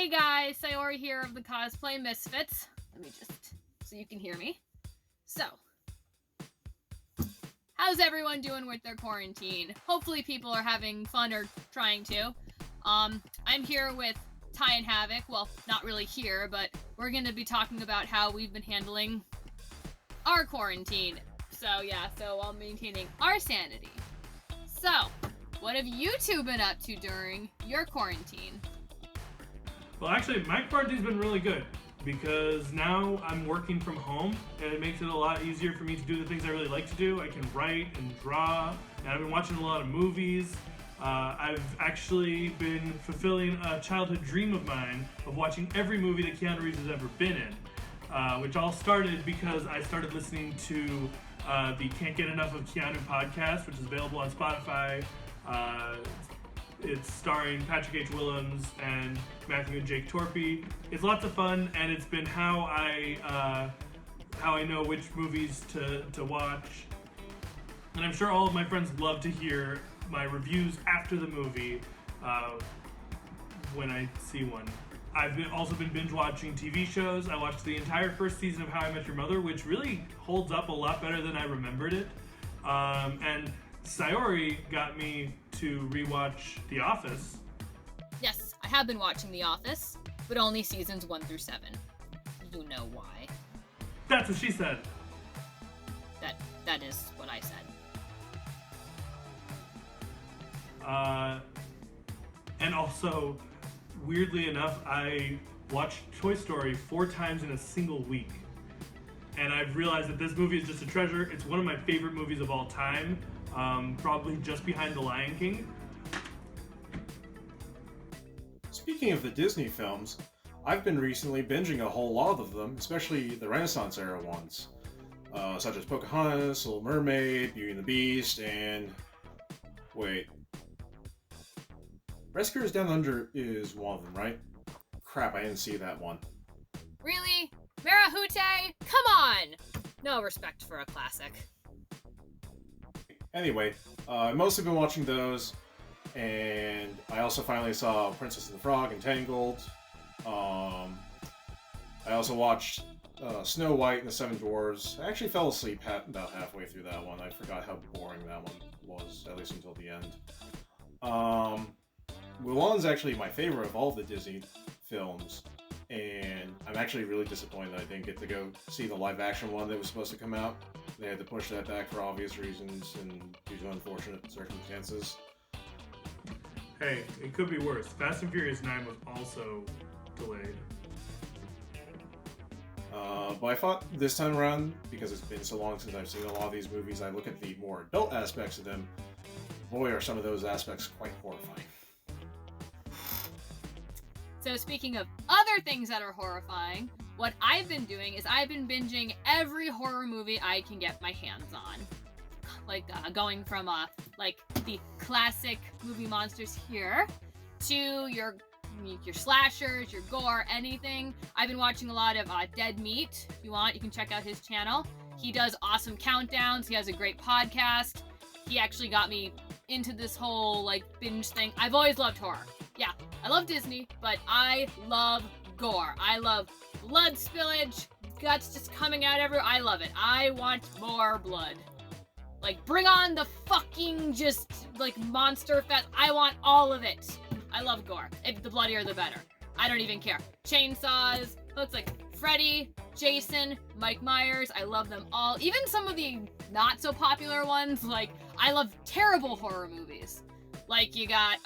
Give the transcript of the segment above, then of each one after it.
Hey guys, Siaori here of the Cosplay Misfits. Let me just, so you can hear me. So, how's everyone doing with their quarantine? Hopefully people are having fun or trying to. I'm here with Tai and Havoc. Well, not really here, but we're going to be talking about how we've been handling our quarantine. So yeah, while maintaining our sanity. So, what have you two been up to during your quarantine? Well, actually, my quarantine's been really good because now I'm working from home and it makes it a lot easier for me to do the things I really like to do. I can write and draw, and I've been watching a lot of movies. I've actually been fulfilling a childhood dream of mine of watching every movie that Keanu Reeves has ever been in, which all started because I started listening to the Can't Get Enough of Keanu podcast, which is available on Spotify. It's starring Patrick H. Willems and Matthew and Jake Torpy. It's lots of fun, and it's been how I know which movies to watch. And I'm sure all of my friends love to hear my reviews after the movie when I see one. I've also been binge watching TV shows. I watched the entire first season of How I Met Your Mother, which really holds up a lot better than I remembered it. And Siaori got me to rewatch The Office. Yes, I have been watching The Office, but only seasons 1 through 7. You know why. That's what she said. That is what I said. And also, weirdly enough, I watched Toy Story 4 times in a single week. And I've realized that this movie is just a treasure. It's one of my favorite movies of all time. Probably just behind The Lion King. Speaking of the Disney films, I've been recently binging a whole lot of them, especially the Renaissance era ones, such as Pocahontas, Little Mermaid, Beauty and the Beast, and... wait. Rescuers Down Under is one of them, right? Crap, I didn't see that one. Really? Marahute? Come on! No respect for a classic. Anyway, I've mostly been watching those, and I also finally saw Princess and the Frog and Tangled. I also watched Snow White and the Seven Dwarfs. I actually fell asleep about halfway through that one. I forgot how boring that one was, at least until the end. Mulan's actually my favorite of all the Disney films, and I'm actually really disappointed that I didn't get to go see the live-action one that was supposed to come out. They had to push that back for obvious reasons and due to unfortunate circumstances. Hey, it could be worse. Fast and Furious 9 was also delayed. But I thought this time around, because it's been so long since I've seen a lot of these movies, I look at the more adult aspects of them. Boy, are some of those aspects quite horrifying. So speaking of other things that are horrifying, what I've been doing is I've been binging every horror movie I can get my hands on. Like, going from, the classic movie monsters here to your slashers, your gore, anything. I've been watching a lot of Dead Meat. If you want, you can check out his channel. He does awesome countdowns. He has a great podcast. He actually got me into this whole, binge thing. I've always loved horror. Yeah, I love Disney, but I love gore. I love blood spillage, guts just coming out everywhere. I love it. I want more blood. Bring on the fucking monster fest. I want all of it. I love gore. If the bloodier, the better. I don't even care. Chainsaws. Looks like Freddy, Jason, Mike Myers. I love them all. Even some of the not so popular ones. I love terrible horror movies. You got,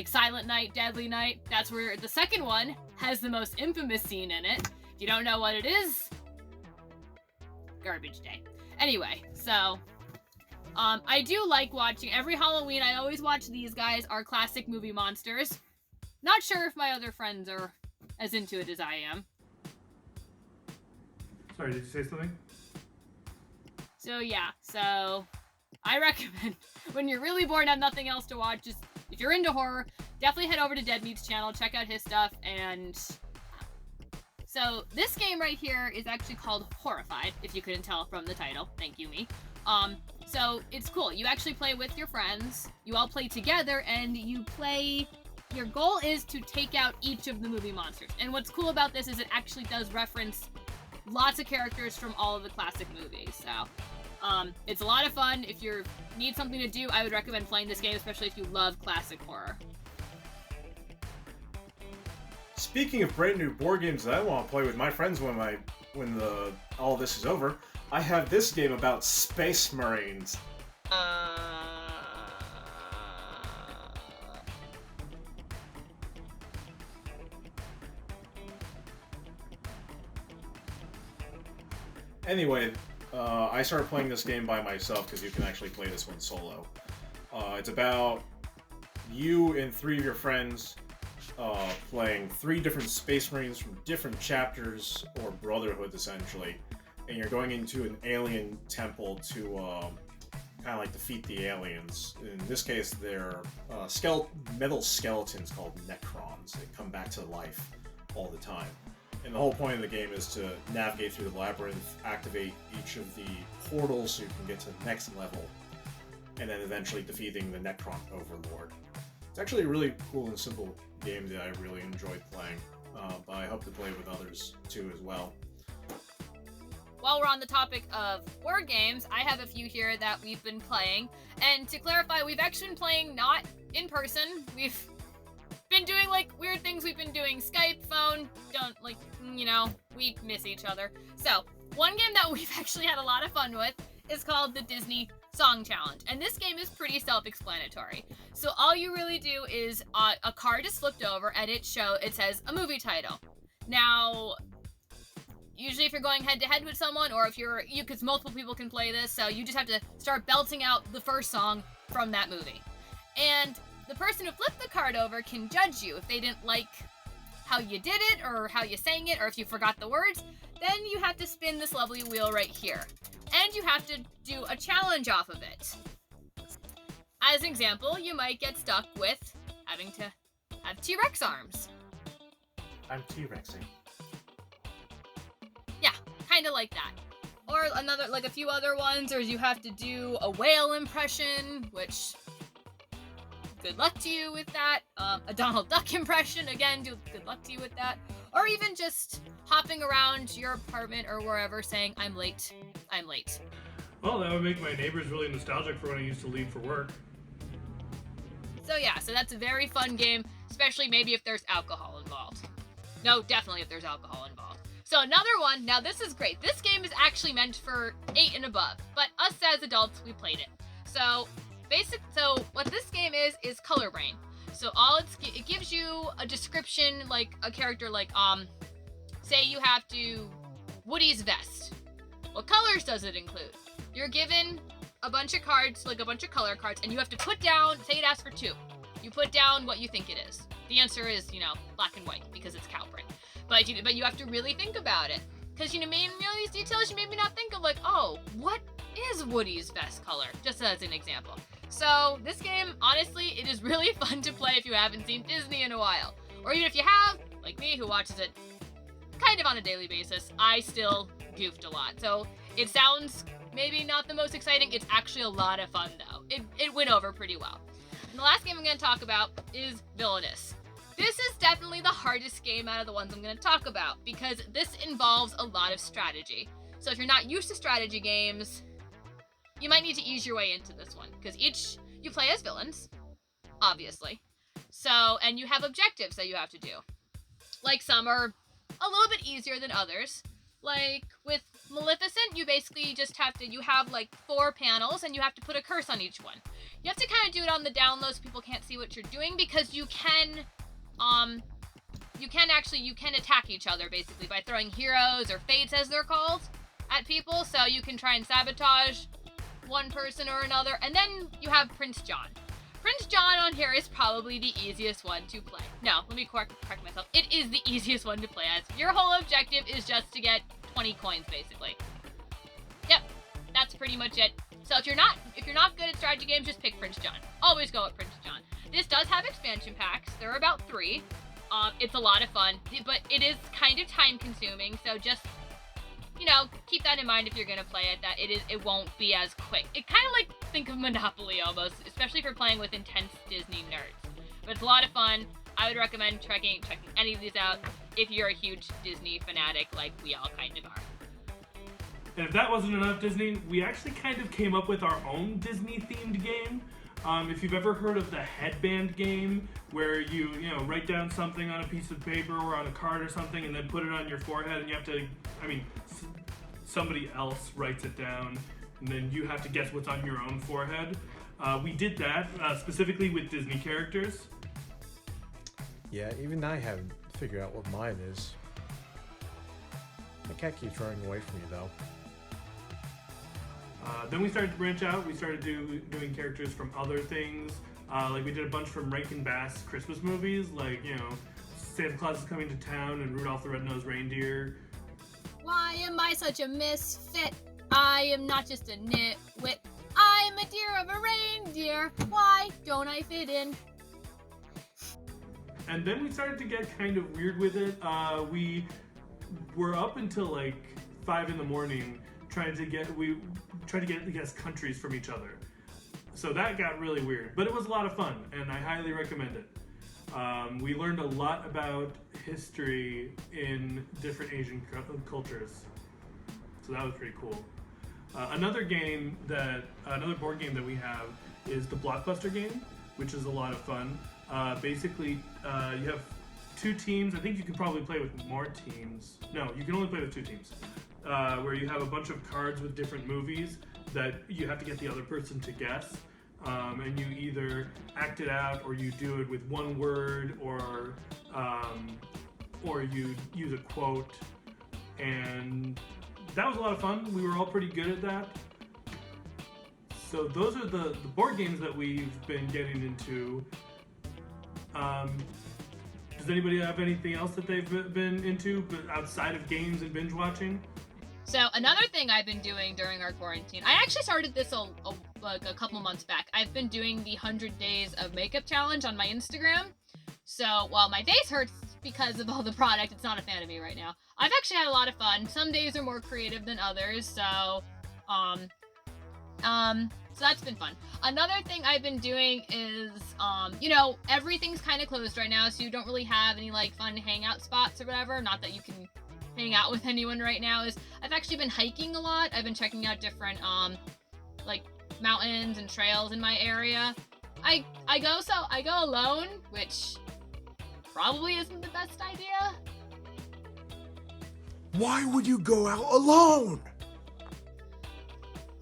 Silent Night, Deadly Night. That's where the second one has the most infamous scene in it. If you don't know what it is, garbage day. Anyway, so, I do like watching, every Halloween I always watch these guys, our classic movie monsters. Not sure if my other friends are as into it as I am. Sorry, did you say something? So yeah, I recommend, when you're really bored and have nothing else to watch, just, if you're into horror, definitely head over to Dead Meat's channel, check out his stuff, and... So, this game right here is actually called Horrified, if you couldn't tell from the title. Thank you, me. So, it's cool. You actually play with your friends, you all play together, and you play your goal is to take out each of the movie monsters. And what's cool about this is it actually does reference lots of characters from all of the classic movies. So, it's a lot of fun. If you need something to do, I would recommend playing this game, especially if you love classic horror. Speaking of brand new board games that I want to play with my friends when all this is over, I have this game about space marines. Anyway, I started playing this game by myself because you can actually play this one solo. It's about you and 3 of your friends playing 3 different space marines from different chapters or brotherhoods, essentially. And you're going into an alien temple to kind of like defeat the aliens. In this case, they're metal skeletons called Necrons. They come back to life all the time. And the whole point of the game is to navigate through the labyrinth, activate each of the portals so you can get to the next level, and then eventually defeating the Necron Overlord. It's actually a really cool and simple game that I really enjoyed playing, but I hope to play with others too as well. While we're on the topic of board games, I have a few here that we've been playing. And to clarify, we've actually been playing not in person. We've been doing weird things. We've been doing Skype, phone, we miss each other. So, one game that we've actually had a lot of fun with is called the Disney Song Challenge. And this game is pretty self-explanatory. So all you really do is a card is flipped over and it says a movie title. Now, usually if you're going head-to-head with someone, or if because multiple people can play this, so you just have to start belting out the first song from that movie. And the person who flipped the card over can judge you. If they didn't like how you did it, or how you sang it, or if you forgot the words, then you have to spin this lovely wheel right here. And you have to do a challenge off of it. As an example, you might get stuck with having to have T-Rex arms. I'm T-Rexing. Yeah, kind of like that. Or a few other ones, or you have to do a whale impression, which, good luck to you with that. A Donald Duck impression, again, good luck to you with that. Or even just hopping around your apartment or wherever saying, I'm late. Well, that would make my neighbors really nostalgic for when I used to leave for work. So yeah, so that's a very fun game, especially maybe if there's alcohol involved. No, definitely if there's alcohol involved. So another one, now this is great. This game is actually meant for 8 and above, but us as adults, we played it. So what this game is Color Brain. So it gives you a description, like a character, say you have to Woody's vest. What colors does it include? You're given a bunch of cards, a bunch of color cards, and you have to put down, say it asks for 2. You put down what you think it is. The answer is, black and white, because it's cow print. But you have to really think about it. Because, these details you maybe not think of, oh, what is Woody's vest color? Just as an example. So, this game, honestly, it is really fun to play if you haven't seen Disney in a while. Or even if you have, like me, who watches it kind of on a daily basis, I still goofed a lot. So, it sounds maybe not the most exciting. It's actually a lot of fun, though. It went over pretty well. And the last game I'm going to talk about is Villainous. This is definitely the hardest game out of the ones I'm going to talk about, because this involves a lot of strategy. So if you're not used to strategy games, you might need to ease your way into this one, because you play as villains, obviously. So, and you have objectives that you have to do. Some are a little bit easier than others. With Maleficent, you basically just have 4 panels, and you have to put a curse on each one. You have to kind of do it on the down low so people can't see what you're doing, because you can attack each other, basically, by throwing heroes, or fates as they're called, at people, so you can try and sabotage one person or another. And then you have Prince John. Prince John on here is probably the easiest one to play. No, let me correct myself. It is the easiest one to play as. Your whole objective is just to get 20 coins, basically. Yep, that's pretty much it. So if you're not good at strategy games, just pick Prince John. Always go with Prince John. This does have expansion packs. There are about 3. It's a lot of fun, but it is kind of time consuming, so just, keep that in mind if you're gonna play it, that it won't be as quick. It kind of think of Monopoly almost, especially if you're playing with intense Disney nerds. But it's a lot of fun. I would recommend checking any of these out if you're a huge Disney fanatic like we all kind of are. And if that wasn't enough Disney, we actually kind of came up with our own Disney-themed game. If you've ever heard of the headband game, where you write down something on a piece of paper or on a card or something, and then put it on your forehead, and you have to, somebody else writes it down, and then you have to guess what's on your own forehead. We did that specifically with Disney characters. Yeah, even I haven't figured out what mine is. My cat keeps running away from me, though. Then we started to branch out. We started doing characters from other things. Like we did a bunch from Rankin Bass Christmas movies, like, Santa Claus is Coming to Town and Rudolph the Red-Nosed Reindeer. Why am I such a misfit? I am not just a nitwit. I am a deer of a reindeer. Why don't I fit in? And then we started to get kind of weird with it. We were up until like 5 in the morning trying to get to guess countries from each other. So that got really weird, but it was a lot of fun, and I highly recommend it. We learned a lot about history in different Asian cultures, so that was pretty cool. Another board game that we have is the Blockbuster game, which is a lot of fun. Basically, you have 2 teams. I think you can probably play with more teams. No, you can only play with 2 teams. Where you have a bunch of cards with different movies that you have to get the other person to guess. And you either act it out, or you do it with one word, or you use a quote. And that was a lot of fun. We were all pretty good at that. So those are the board games that we've been getting into. Does anybody have anything else that they've been into but outside of games and binge watching? So another thing I've been doing during our quarantine, I actually started this a couple months back. I've been doing the 100 Days of Makeup Challenge on my Instagram. So while my face hurts because of all the product, it's not a fan of me right now. I've actually had a lot of fun. Some days are more creative than others, so so that's been fun. Another thing I've been doing is, everything's kind of closed right now, so you don't really have any like fun hangout spots or whatever. Not that you can hang out with anyone right now. I've actually been hiking a lot. I've been checking out different like mountains and trails in my area. I go alone, which probably isn't the best idea. Why would you go out alone?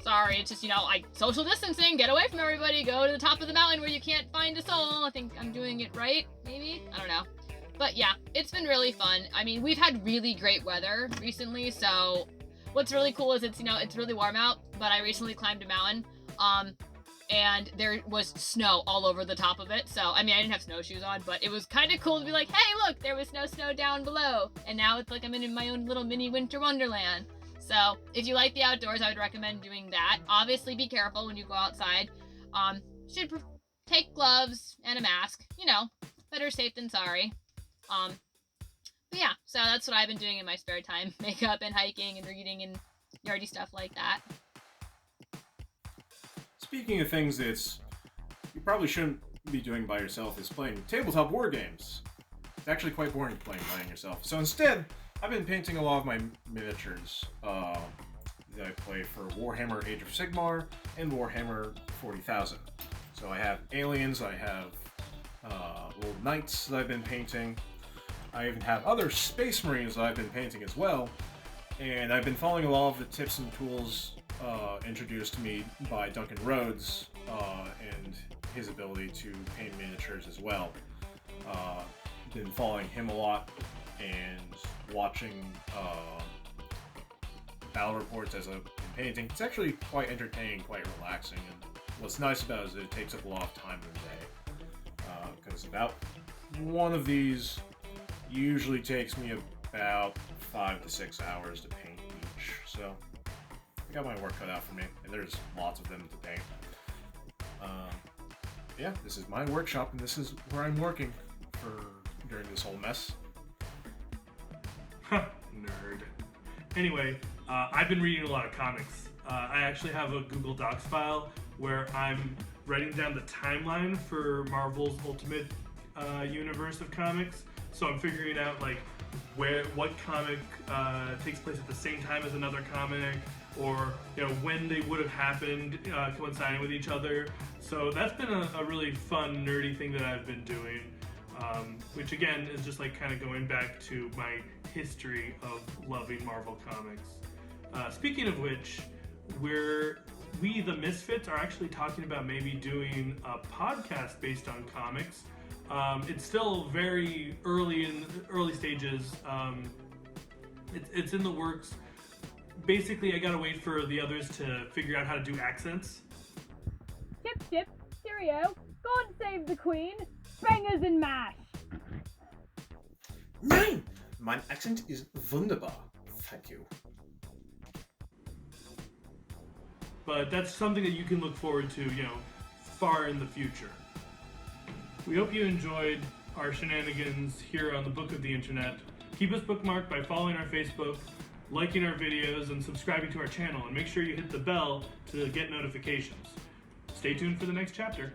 Sorry, it's just, social distancing, get away from everybody, go to the top of the mountain where you can't find a soul. I think I'm doing it right, maybe? I don't know. But yeah, it's been really fun. I mean, we've had really great weather recently, so what's really cool is it's really warm out, but I recently climbed a mountain, and there was snow all over the top of it. So, I mean, I didn't have snowshoes on, but it was kind of cool to be like, hey, look, there was no snow down below. And now it's like I'm in my own little mini winter wonderland. So, if you like the outdoors, I would recommend doing that. Obviously, be careful when you go outside. Should take gloves and a mask. Better safe than sorry. But yeah, so that's what I've been doing in my spare time. Makeup and hiking and reading and yardy stuff like that. Speaking of things that you probably shouldn't be doing by yourself is playing tabletop war games. It's actually quite boring playing by yourself. So instead, I've been painting a lot of my miniatures that I play for Warhammer Age of Sigmar and Warhammer 40,000. So I have aliens, I have little knights that I've been painting. I even have other space marines that I've been painting as well. And I've been following a lot of the tips and tools introduced to me by Duncan Rhodes and his ability to paint miniatures as well. Been following him a lot and watching battle reports as I've been painting. It's actually quite entertaining, quite relaxing, and what's nice about it is it takes up a lot of time in the day. Because about one of these usually takes me about 5 to 6 hours to paint each. So I got my work cut out for me, and there's lots of them to paint. Yeah, this is my workshop, and this is where I'm working during this whole mess. Nerd. Anyway, I've been reading a lot of comics. I actually have a Google Docs file where I'm writing down the timeline for Marvel's Ultimate universe of comics. So I'm figuring out like what comic takes place at the same time as another comic, or when they would have happened, coinciding with each other. So that's been a really fun, nerdy thing that I've been doing, which again is just like kind of going back to my history of loving Marvel Comics. Speaking of which, we the Misfits are actually talking about maybe doing a podcast based on comics. It's still very early stages. It's in the works. Basically, I gotta wait for the others to figure out how to do accents. Chip, chip, cheerio, God save the Queen, bangers and mash. Nein! Mein Accent is wunderbar. Thank you. But that's something that you can look forward to, far in the future. We hope you enjoyed our shenanigans here on the Book of the Internet. Keep us bookmarked by following our Facebook, liking our videos, and subscribing to our channel. And make sure you hit the bell to get notifications. Stay tuned for the next chapter.